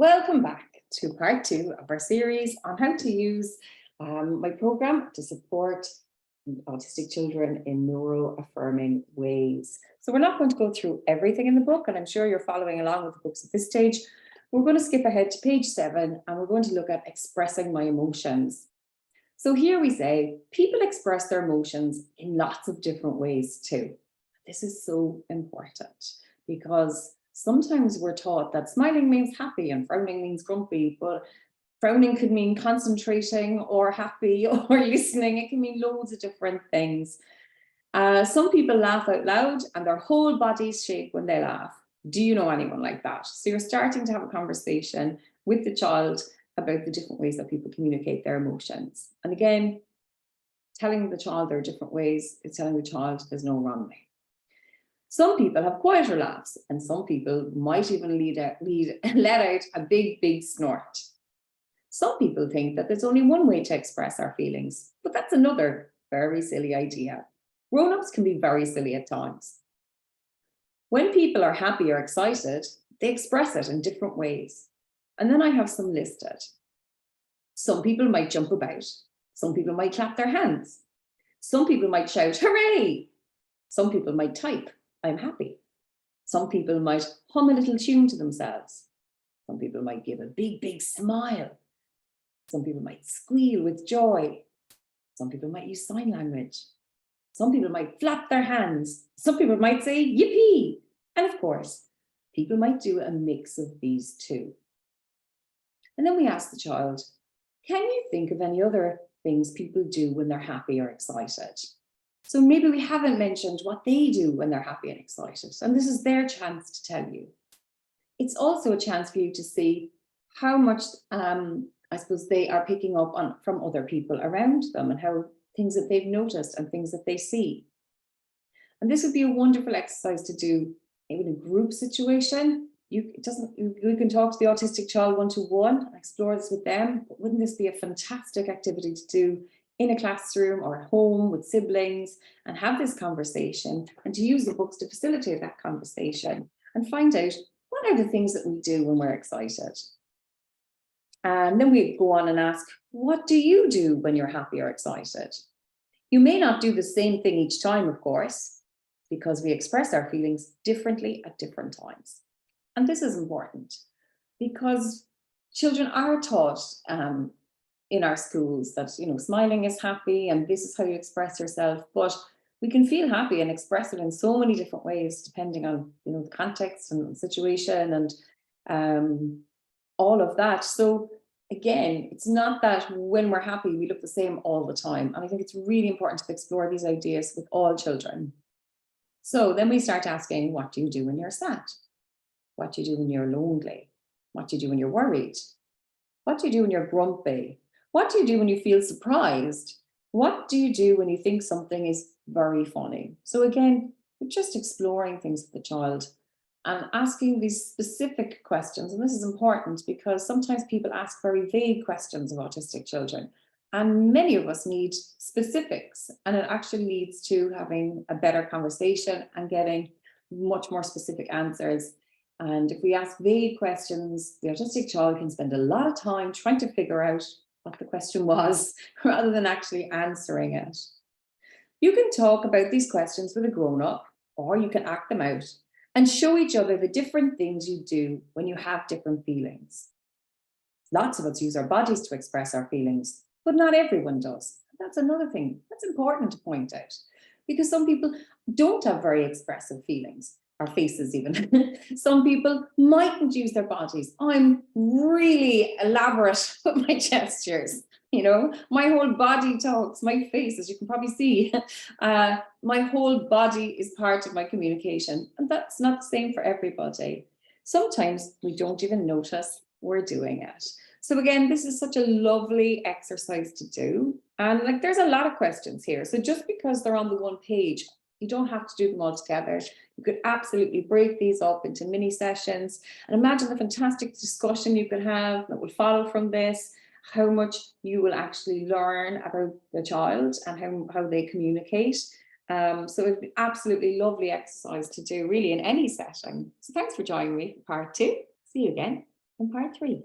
Welcome back to part 2 of our series on how to use my program to support autistic children in neuro-affirming ways. So we're not going to go through everything in the book, and I'm sure you're following along with the books at this stage. We're going to skip ahead to page 7, and we're going to look at expressing my emotions. So here we say, people express their emotions in lots of different ways too. This is so important because sometimes we're taught that smiling means happy and frowning means grumpy, but frowning could mean concentrating or happy or listening. It can mean loads of different things. Some people laugh out loud and their whole bodies shake when they laugh. Do you know anyone like that? So you're starting to have a conversation with the child about the different ways that people communicate their emotions. And again, telling the child there are different ways is telling the child there's no wrong way. Some people have quieter laughs, and some people might even let out a big snort. Some people think that there's only one way to express our feelings, but that's another very silly idea. Grown-ups can be very silly at times. When people are happy or excited, they express it in different ways. And then I have some listed. Some people might jump about. Some people might clap their hands. Some people might shout, hooray! Some people might type, I'm happy. Some people might hum a little tune to themselves. Some people might give a big smile. Some people might squeal with joy. Some people might use sign language. Some people might flap their hands. Some people might say yippee. And of course, people might do a mix of these too. And then we ask the child, can you think of any other things people do when they're happy or excited? So maybe we haven't mentioned what they do when they're happy and excited, and this is their chance to tell you. It's also a chance for you to see how much, I suppose, they are picking up on from other people around them and how things that they've noticed and things that they see. And this would be a wonderful exercise to do in a group situation. You can talk to the autistic child one-to-one and explore this with them, but wouldn't this be a fantastic activity to do in a classroom or at home with siblings and have this conversation, and to use the books to facilitate that conversation and find out what are the things that we do when we're excited. And then we go on and ask, what do you do when you're happy or excited? You may not do the same thing each time, of course, because we express our feelings differently at different times. And this is important because children are taught in our schools that, smiling is happy and this is how you express yourself, but we can feel happy and express it in so many different ways depending on, the context and the situation and all of that. So again, it's not that when we're happy, we look the same all the time. And I think it's really important to explore these ideas with all children. So then we start asking, what do you do when you're sad? What do you do when you're lonely? What do you do when you're worried? What do you do when you're grumpy? What do you do when you feel surprised? What do you do when you think something is very funny? So again, we're just exploring things with the child and asking these specific questions. And this is important because sometimes people ask very vague questions of autistic children. And many of us need specifics. And it actually leads to having a better conversation and getting much more specific answers. And if we ask vague questions, the autistic child can spend a lot of time trying to figure out what the question was rather than actually answering it. You can talk about these questions with a grown-up, or you can act them out and show each other the different things you do when you have different feelings. Lots of us use our bodies to express our feelings, but not everyone does. That's another thing that's important to point out, because some people don't have very expressive feelings. Our faces even. Some people mightn't use their bodies. I'm really elaborate with my gestures, my whole body talks, my face, as you can probably see, my whole body is part of my communication, and that's not the same for everybody. Sometimes we don't even notice we're doing it. So again, this is such a lovely exercise to do, and there's a lot of questions here. So just because they're on the one page, you don't have to do them all together. You could absolutely break these up into mini sessions and imagine the fantastic discussion you could have that will follow from this, how much you will actually learn about the child and how they communicate. So it'd be absolutely lovely exercise to do really in any setting. So thanks for joining me for part 2. See you again. in part 3.